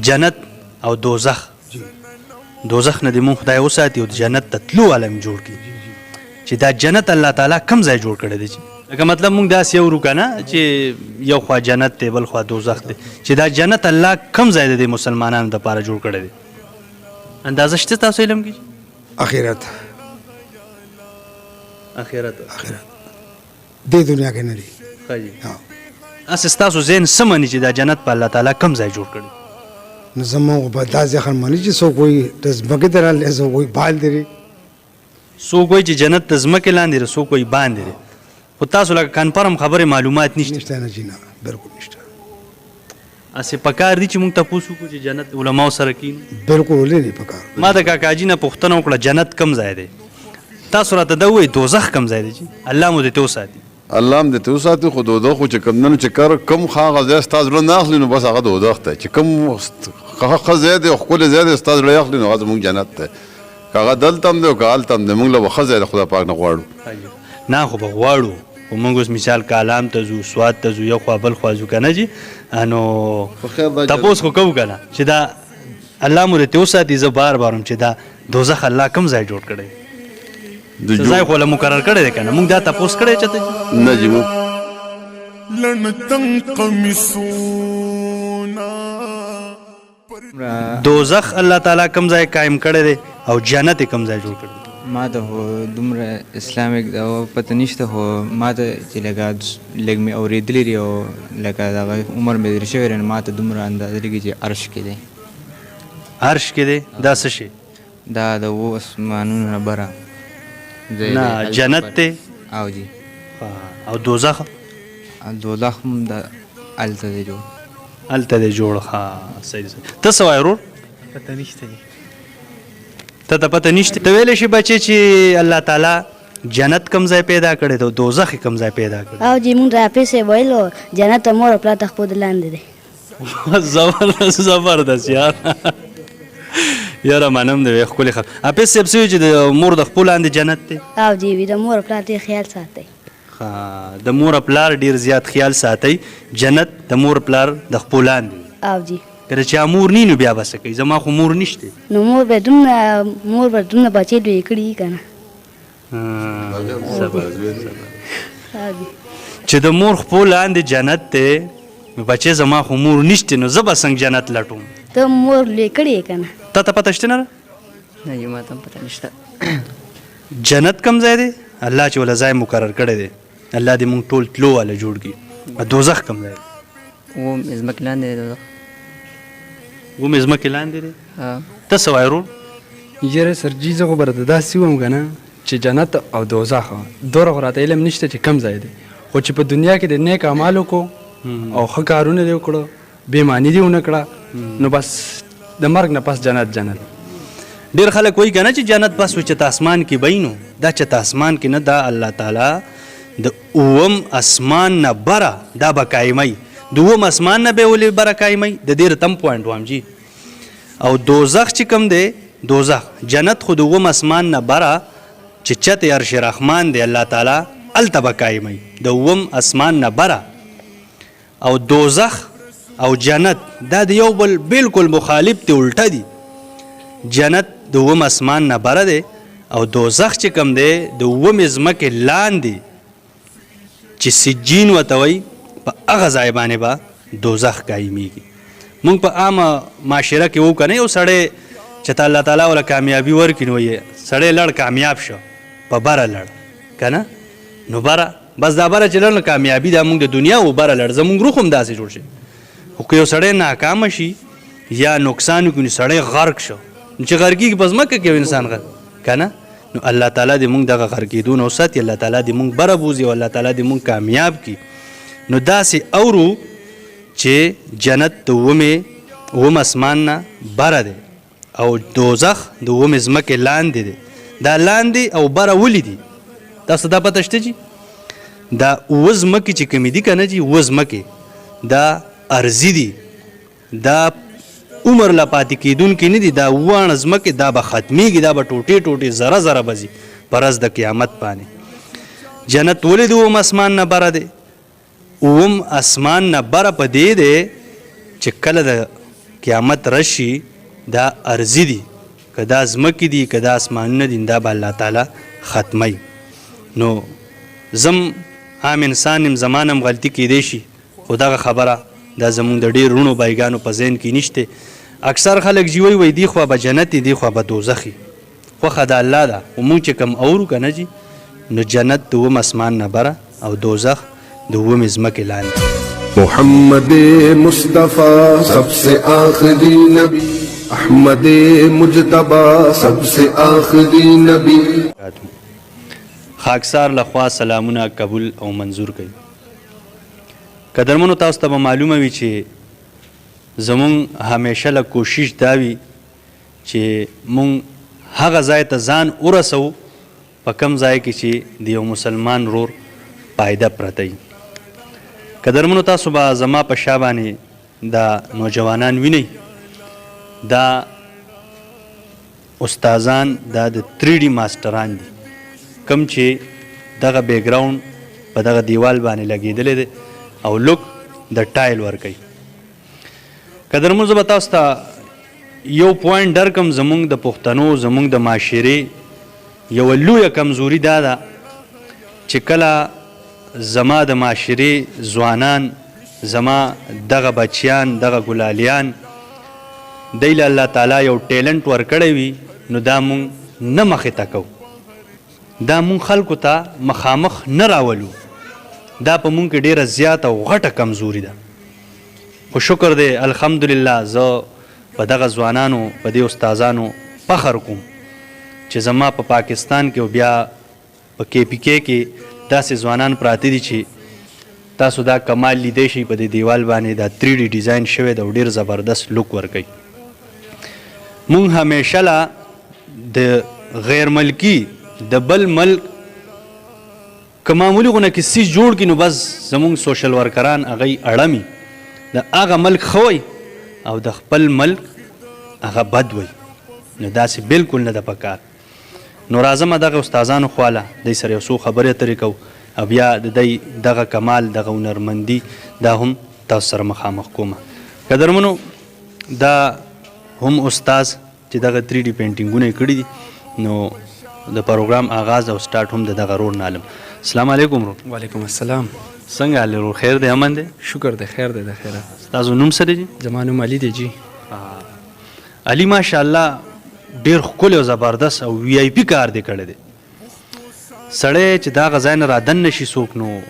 جنت او دوزخ دوزخ نه دې مونږ خدای وساتي او جنت ته تلو عالم جوړ کړي چې دا جنت الله تعالی کوم ځای جوړ کړی دی لکه مطلب مونږ داسې یو که نه چې یو خوا جنت دی بل خوا دوزخ دی چې دا جنت الله کوم ځای دی د مسلمانانو دپاره جوړ کړی دی اندازه شته تاسو علم کې اخرت اخرت دې دنیا کې نه دی ښه جي هسې ستاسو ذهن څه مني چې دا جنت په الله تعالی کوم ځای جوړ کړی نو زموږ په دا ځخر مني چې څوک وایي د ځمکې ته راغلی څوک وایي بال دی څوک وایي چې جنت د ځمکې لاندې دی څوک وایي باندې دی خو تاسو لکه کنفرم خبرې معلومات نشته نشته نه جي نه بالکل نشته هسې پکار دي چې موږ تپوس وکړو چې جنت علماو سره کینو بالکل ولې نه پکار ما د کاکاجي نه پوښتنه وکړه جنت کم ځای دی تاسو راته دا ووایي دوزخ کم ځای دی چې الله مو دې ته وساتي الله هم دې ته وساتي خو دوزخ خو چې کوم چې کوم هغه ځای ستا زړه نه اخلي نو بس هغه دوزخ دی چې کوم ښه ځای دی او ښکلی ځای دی ستا زړه یې اخلي نو هغه زموږ جنت دی که هغه دلته هم دی او که هلته هم دی موږ له به ښه ځای د خدای پاک نه غواړو نه خو به غواړو خو موږ اوس مثال کالام ته ځو سوات ته ځو یو خوا بل خوا ځو که نه جي نو تپوس خو کوو که نه چې دا الله مو دې ته وساتي زه بار بار هم چې دا دوزخ الله کوم ځای جوړ کړی ځای خو له مقرر کړی دی که نه موږ دا تپوس کړی چېرته نه جي موږ دوزخ الله تعالی کوم ځای قایم کړی دی او جنت یې کوم ځای جوړ کړی دی ما ته خو دومره اسلامیک پته نشته خو ما ته چې لکه لږ مې اورېدلی دي او لکه دغه عمر مې تېر شوی دی نو ما ته دومره اندازه لګي چې عرش کې دی عرش کې دی دا څه شی دا د اوو اسمانونو نه بره نه جنت دی او جي او دوزخ دوزخ هم د هلته دی جوړ هلته دی جوړ ښه صحیح صحیح ته څه وایې ورور پته نشته دی ته ته پته نشته ته ویلی شي بچې چې الله تعالی جنت کم ځای پیدا کړی دی او دوزخ یې کم ځای پیدا کړی او جی مونږ راپې صاحب ویلو جنت د مور او پلار د خپل لاندې دی زبردست یار یاره منم دی ښکلې خبره اپیس صاحب څه وایي چې د مور د خپل لاندې جنت دی او جی وي د مور او پلار ډېر خیال ساتئ د مور پلار ډېر زیات خیال ساتئ جنت د مور پلار د خپل لاندې او جی که چا مور نی نو بیا به څه کوي زما خو مور نشته نو مور به دومره بچې لوی کړي که نه چې د مور خپل لاندې جنت دی نو بچې زما خو مور نشته نو زه به څنګه جنت لټوم ته مور لوی کړي که نه تا ته پته شته نه نه یو ما ته هم پته نشته جنت کم ځای دی الله چې ولا ځای مقرر کړی دی الله دې مونږ ټول تلو والا جوړ کړي دوزخ کم ځای دی اووم ځمکې لاندې دی دوزخ ومې ځمکې لاندې دی ته څه وایې ورور یاره سرجي زه خو به راته داسې ووایم که نه چې جنت او دوزخ دومره خو راته علم نشته چې کم ځای دی خو چې په دنیا کې د نیک اعمال وکړو او ښه کارونه دې وکړو بېماني دې ونه کړه نو بس د مرګ نه پس جنت ډېر خلک وایي که نه چې جنت بس و چته اسمان کې به نو دا چته اسمان کې نه دا الله تعالی د اووم اسمان نه بره دا به قایموي د اووم اسمان نه به یې ولې بره قایموي د دې رتم پوینټ وایم جي او دوزخ چې کوم دی دوزخ جنت خو د اووم اسمان نه بره چې چته عرش رحمان دی الله تعالی هلته به قایموي د اووم اسمان نه بره او دوزخ او جنت دا د یو بل بالکل مخالف دی الټه دي جنت د اووم اسمان نه بره دی او دوزخ چې کوم دی د اوومې ځمکې لاندې چې سجین ورته وایي په هغه ځای باندې به دوزخ قایمیږي موږ په عامه معاشره کې وو که نه یو سړی چې ته الله تعالی وله کامیابي ورکړي نو یې سړی لړ کامیاب شو په بره لړ که نه نو بره بس دا بره چې لړ نو کامیابي دا موږ د دنیا و بره لړ زموږ روح هم داسې جوړ شي خو که یو سړی ناکامه شي یا نقصان وکړي نو سړی غرق شو چې غرقېږي په ځمکه کې یو انسان غرق که نه نو الله تعالی دې موږ دغه غرقېدو نه وساتي الله تعالی دې موږ بره بوځي او الله تعالی دې موږ کامیاب کړي نو داسې اورو چې جنت د اووم اسمان نه بره دی او دوزخ د اوومې ځمکې لاندې دی دا لاندې او بره ولې دي تاسو دا پته شته چې دا اووه ځمکې چې کومې دي که نه چې اووه ځمکې دا ارضي دي دا عمر لا پاتې کېدونکي نه دي دا اووه ځمکې دا به ختمیږي دا به ټوټې ټوټې ذره ذره به ځي په ورځ د قیامت باندې جنت ولې د اووم اسمان نه بره دی اووم اسمان نه بره په دې دی چې کله د قیامت رشي دا ارضي دي که دا ځمکې دي که دا اسمانونه دي دا به الله تعالی ختمی. نو زم عام انسان یم زمانم غلطي کیدی شي خو دغه خبره دا زمونږ د ډېر رونو بایګانو په ذهن کې نشته. اکثر خلک جی وایي دی خوا به جنت دی دی خوا به دوزخي. خوښه د الله ده خو مونږ چې کوم اورو که نه جي نو جنت د اووم اسمان نه بره او دوزخ د اوومې ځمکې لاندې. محمد مصطفیٰ سب سے آخری نبی احمد مجتبی سب سے آخری نبی. خاکسار لخوا سلامونه قبول او منظور کوي. قدرمنو تاسو ته به معلومه وي چې زمونږ همیشه له کوشش دا وي چې مونږ هغه ځای ته ځان ورسوو په کم ځای کې چې د یو مسلمان رور پایده پرته وي. قدرمنو تاسو به زما په شا باندې دا نوجوانان وینئ دا استادان دا د 3D ماسټران دي کم چې دغه بیک ګراوند په دغه دیوال باندې لګېدلی دی او لوک د ټایل ورکوي. قدرمنو زه به تاسو ته یو پوینټ درکم زمونږ د پښتنو زمونږ د معاشرې یوه لویه کمزوري دا ده چې کله زما د معاشرې ځوانان زما دغه بچیان دغه ګلالیان دی له الله تعالی یو ټیلنټ ورکړی وي نو دا مونږ نه مخې ته کوو دا مونږ خلکو ته مخامخ نه راولو. دا په مونږ کې ډیره زیاته او غټه کمزوري ده. خو شکر دی الحمدلله زه په دغه ځوانانو په دې استادانو فخر کوم چې زما په پاکستان کې او بیا په KPK کې داسې ځوانان پراته دي چې تاسو دا کمال لیدی شئ په دې دیوال باندې دا 3D ډیزاین شوی ده او ډېر زبردست لوک ورکوي. مونږ همیشه له د غیر ملکي د بل ملک که معمولي غونه کې سیز جوړ کړي نو بس زمونږ سوشل ورکران هغوی اړمي د هغه ملک ښه وی او د خپل ملک هغه بد وی نو داسې بلکل نه ده پکار. نو راځمه دغه استادانو خواله دی سره یو څو خبرې اترې کوو او بیا د دی دغه کمال دغه هنرمندي دا هم تاسو سره مخامخ کومه. قدرمنو دا هم استاز چې دغه 3D پینټینګونه یې کړي دي نو د پروګرام آغاز او سٹارټ هم د دغه رور نه علم. السلام علیکم رور. وعلیکم السلام. څنګه حال رور خیر دی امن دی؟ شکر دی خیر دی د خیره. ستاسو نوم څه دی جي؟ زما نوم علي دی جي. علي ماشاءالله ډېر ښکلی او زبردست او VIP کار دی کړی دی. سړی چې دا غذای نه رادن نشي څوک نو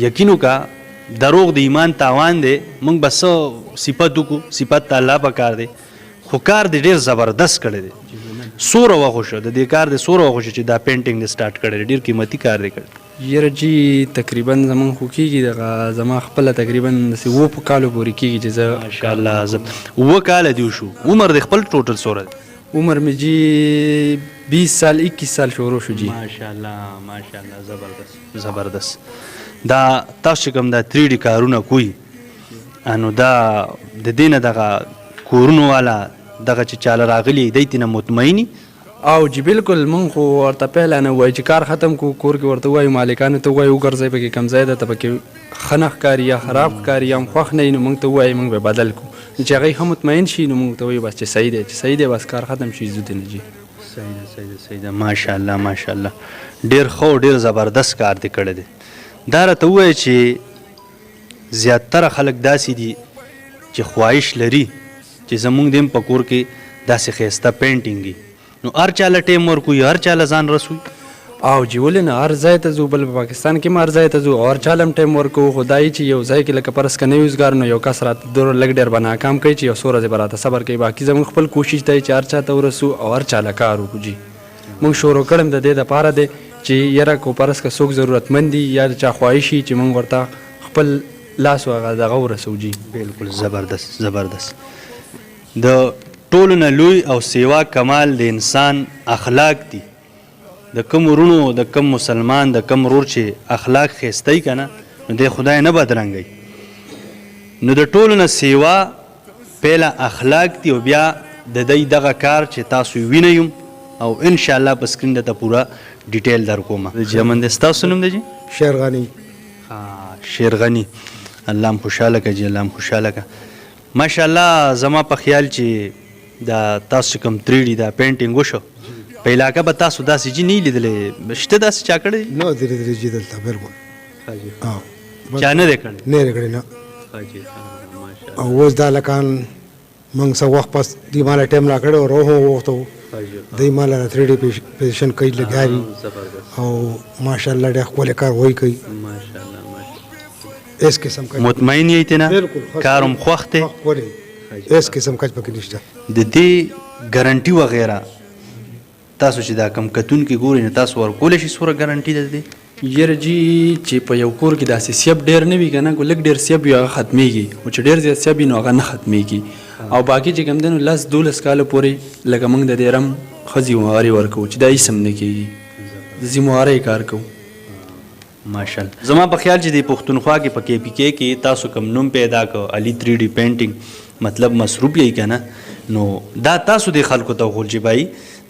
یقین وکړه دروغ د ایمان تاوان دی. موږ به څه صفت وکړو صفت ته الله پکار دی خو کار دی ډېر زبردست کړی دی. سوره وخوشه د دې کار دی سوره وخوشه چې دا پینټینګ دی سټارټ کړی دی ډېر قیمتي کار دی کړی. یره جي تقریبا زمون خو کېږي دغه زما خپله تقریبا داسې 7 کالو پورې کېږي چې زه ماشاءالله زه 7 کاله دې وشو. عمر د خپل ټوټل څومره دی؟ عمر مې جي 20 سال 21 سال شروع شو جي. ماشاءالله ماشاءالله زبردست زبردست. دا تاسو چې کوم دا 3D کارونه کوي انو دا د دې نه دغه کورونو والا دغه چې چاله راغلي دی تېنه مطمئني او جی بالکل مونږ خو ورته پهله نه وایو چې کار ختم کو کور کې ورته وایو مالکانو ته وایو وګرځئ پکې کم ځای ده ته پکې ښه نه ښکاري یا خراب ښکاري یا هم خوښ نه وي نو مونږ ته ووایي مونږ به بدل کړو. چې هغوی ښه مطمئن شي نو مونږ ته وایي بس چې صحیح دی چې صحیح دی بس کار ختم شي ځو دی نه جي. صحیح ده صحیح ده صحیح ده ماشاءالله ماشاءالله ډېر ښه او ډېر زبردست کار دی کړی دی. دا راته ووایه چې زیاتره خلک داسې دي چې خواهش لري چې زمونږ د هم په کور کې داسې ښایسته پینټینګ وي نو هر چاله ټیم ورکوي هر چاله ځان رسوي. او جی ولې نه هر ځای ته ځو بل په پاکستان کې هم هر ځای ته ځو او هر چاله هم ټایم ورکوو خو دا چې یو ځای کې لکه فرض که نوي اوزګار نو یو کس راته لږ ډېر به ناکام کوي چې یو څو ورځې به راته صبر کوي باقي زموږ خپل کوشش دی چې هر چا ته ورسو او هر چاله کار وکړو جي. مونږ شروع کړم د دې دپاره دی چې یره کو فرض که څوک ضرورتمند دي یا چا خواهش وي چې مونږ ورته خپل لاس هغه دغه ورسو جي. بالکل زبردست زبردست. د ټولو نه لوی او سیوا کمال د انسان اخلاق دي. د کم ورونو د کم مسلمان د کم ورور چې اخلاق ښایسته که نه نو دی خدای نه بدرنګوي. نو د ټولو نه سیوا پیله اخلاق دي او بیا د دی دغه کار چې تاسو وینئ او انشاءالله په سکرین درته پوره ډیټیل در کومه. د جمن دی ستاسو نوم دی جي؟ شیرغنی. شیرغنی الله هم خوشحاله که جي الله هم خوشحاله که. ماشاءالله زما په خیال چې دا تاسو کوم 3D دا پینټینګ وشو په علاقه به تاسو داسې جی نه لیدلې شته داسې چا کړی نو درې درې جی دلته بالکل چا نه دی کړی نه رګړي نه او اوس دا لکان موږ څه وخت پس دی مال ټیم لا کړو روح وخته دی مال 3D پوزیشن کوي لګاري او ماشاءالله ډېر خپل کار وای کوي اس قسم کا مطمئن یې تینا کارم خوخته اس قسم کا پکې نشته د دې ګارانټي وغیرہ تاسو چې دا کم کتون کې ګوري نه تاسو ورکول شي سوره ګارانټي ده دې یره جی چې په یو کور کې داسې سیب ډېر نه وي کنه کو لګ ډېر سیب یو ختميږي او چې ډېر زیات سیب نو هغه نه ختميږي او باقي چې کوم دنو لاس 12 کال پورې لکه موږ د دې رم خزي واري ورکو چې دا یې سم نه کیږي د زمواري کار کو ماشاءالله زما په خیال چې د پښتونخوا کې په کې پی کې تاسو کم نوم پیدا کو علي 3D پینټینګ مطلب مصروف یې کنه نو دا تاسو د خلکو ته غول جبای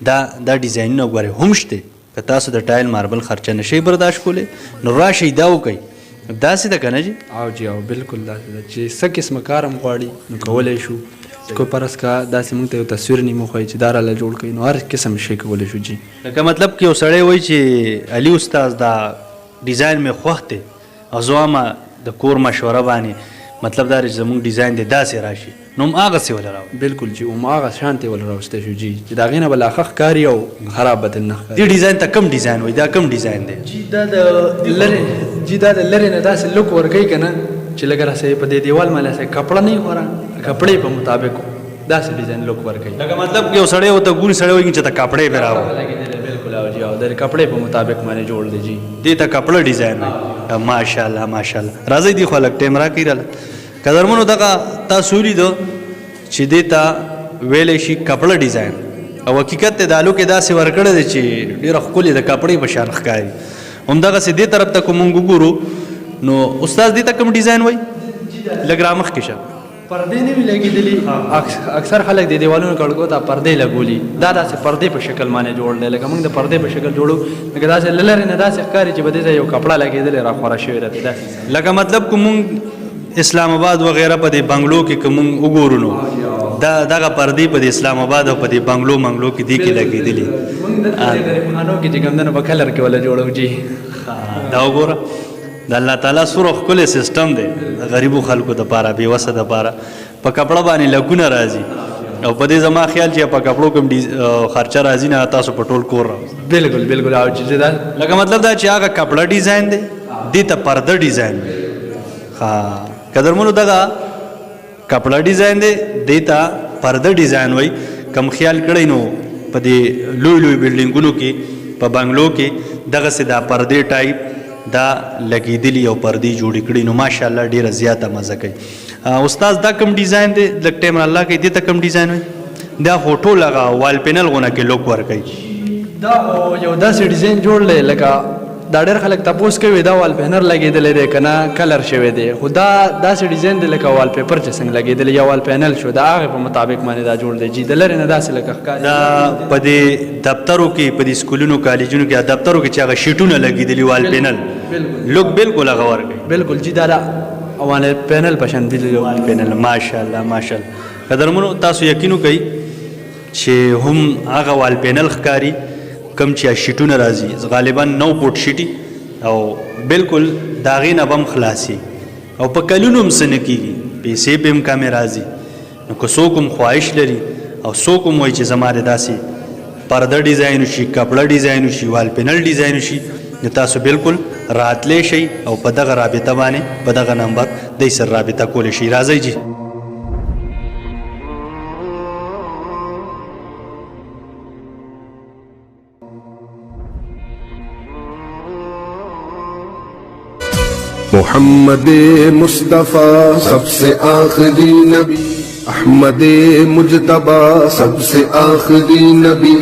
دا ډیزاین نو غوړې هم شته که تاسو د ټایل ماربل خرچه نشي برداشت کولې نو راشي دا وکي دا سي د کنه جی او جی او بالکل دا چې څه قسم کارم غواړي نو کولای شو کو پرس کا داسې موږ ته تصویر نیمو خو چې دار له جوړ کړي نو هر قسم شي کولای شو جی لکه مطلب کې وسړی وای چې علي استاد دا ډیزاین می خوخته او زما د کور مشوره باندې مطلب دا چې زموږ ډیزاین د داسې راشي نو هغه سی ولا راو بالکل جی او هغه شانته ولا راوسته شو جی چې دا غینه بل اخخ کاری او خراب بدل نه دی ډیزاین ته کم ډیزاین وای دا کم ډیزاین دی جی دا د لری جی دا د لری نه داسې لوک ورګی کنه چې لګره سه په دې دیوال مله سه کپڑا نه خورا کپڑے په مطابق داسې ډیزاین لوک ورګی لکه مطلب کې وسړی او ته ګوري سړی وای چې ته کپڑے به راو بالکل او جی او د کپڑے په مطابق باندې جوړ دی جی دې ته کپڑا ډیزاین وای ماشاءالله ماشاءالله راځي دی خو لک ټیم را کیرل قدرمنو دغه تاسو لیدو چې دیتا ویلې شي کپڑا ډیزاین او حقیقت ته دالو کې داسې ورکړه دي چې ډیره خولي د کپړې په شان ښکاري همدغه سي دې طرف ته کوم ګورو نو استاد دې ته کوم ډیزاین وای لګرامخ کې شه پردې نه وی لګېدلې اکثر خلک د دیوالونو کړهګو ته پردې لګولي دا داسې پردې په شکل باندې جوړ دی لکه موږ د پردې په شکل جوړو لکه داسې للر نه داسې ښکاري چې بده یو کپڑا لګېدل را خورا شوی راته داسې لکه مطلب کوم اسلام آباد وغیرہ په دې بنگلو کې کوم وګورو نو دا دغه پردې په اسلام آباد او په دې بنگلو منګلو کې دی کې لګېدلې خانو کې چې کوم دنه په کلر کې ولا جوړو جی دا وګوره د الله تعالی سره خپل سیستم دی غریبو خلکو د پاره بي وسه د پاره په کپڑا باندې لګونه راځي او په دې زما خیال چې په کپړو کوم خرچه راځي نه تاسو په ټول کور راځي بالکل او چې دا لکه مطلب دا چې هغه کپڑا ډیزاین دی دې ته پرده ډیزاین ها قدرمنو دغه کپڑا ډیزاین دی دیتا پرده ډیزاین وای کم خیال کړی نو په دې لوی لوی بلډینګونو کې په بنگلو کې دغه سدا پرده ټایپ دا لګیدلی او پردي جوړ کړي نو ماشاءالله ډیره زیاته مزه کوي استاد دا کم ډیزاین دی لک ټیم الله کې دې ته کم ډیزاین وای دا فوټو لگا وال پینل غونه کې لوک ور کوي دا یو داسې ډیزاین جوړ لکه دا ډېر خلک تاسو کوي دا وال پینر لګیدل دی کنه کلر شوی دی خدا داسې ډیزاین دی لکه وال پیپر چې څنګه لګیدل یا وال پینل شو دا هغه په مطابق باندې دا جوړ دی چې د لری نه داسې لکه ښکاري دا په دې دفترو کې په دې سکولونو کالجونو کې دفترو کې چې هغه شیټونه لګیدلی وال پینل لوک بالکل هغه ور کوي بالکل جی دا وال پینل پشان دی وال پینل ماشاءالله ماشاءالله قدرمنو تاسو یقینو کوي چې هم هغه وال پینل ښکاری کم چې شیټونه راځي غالبا 9 فوټ شیټي او بالکل داغې نه بم خلاصي او په کلونو هم سن کیږي پیسې په هم کمې راځي نو که څوک هم خواهش لري او څوک هم وایي چې زماره داسې پرده ډیزاین شي کپڑا ډیزاین شي وال پینل ډیزاین شي نو تاسو بالکل راتلې شي او په دغه رابطه باندې په دغه نمبر د سر رابطه کول شي راځي جی محمد मुस्तफ़ा सबसे आखिरी नबी, अहमद मुजतबा सबसे आखिरी नबी।